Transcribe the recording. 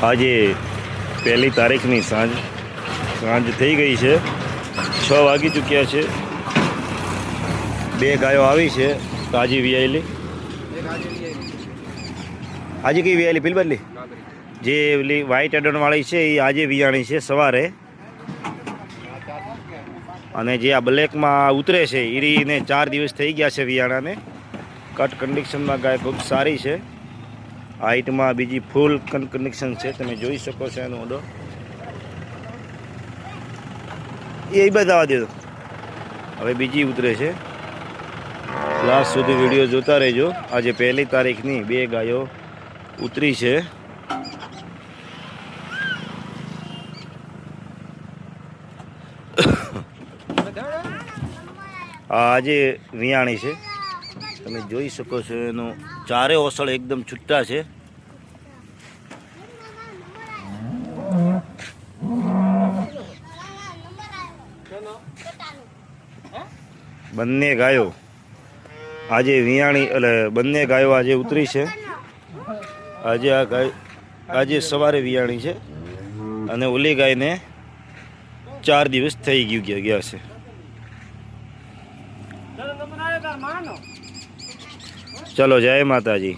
આજે 1 તારીખની સાંજ થઈ ગઈ છે। 6 વાગી ચૂક્યા છે। 2 ગાયો આવી છે તાજી વિયાયેલી। આજે કઈ વિયાયેલી પીલ બદલી જે પેલી વ્હાઈટ એડનવાળી છે એ આજે વિયાણી છે સવારે। અને જે આ બ્લેકમાં ઉતરે છે એને 4 દિવસ થઈ ગયા છે વિયાણાને। કટ કન્ડિશનમાં ગાય ખૂબ સારી છે। હાઈટમાં બીજી ફૂલ કન્ડિશન છે, તમે જોઈ શકો છો એનો ઓર્ડર। એ બતાવવા દો, હવે બીજી ઉતરે છે। લાસ્ટ સુધી વિડીયો જોતા રહેજો। આજે 1 તારીખની 2 ગાયો ઉતરી છે। આજે વિયાણી છે, તમે જોઈ શકો છો એનો ચારે ઓસળ એકદમ છૂટા છે। બંને ગાયો આજે વિયાણી એટલે બંને ગાયો આજે ઉતરી છે। આજે આ ગાય આજે સવારે વિયાણી છે અને ઓલી ગાયને 4 દિવસ થઈ ગયા છે। ચલો, જય માતાજી।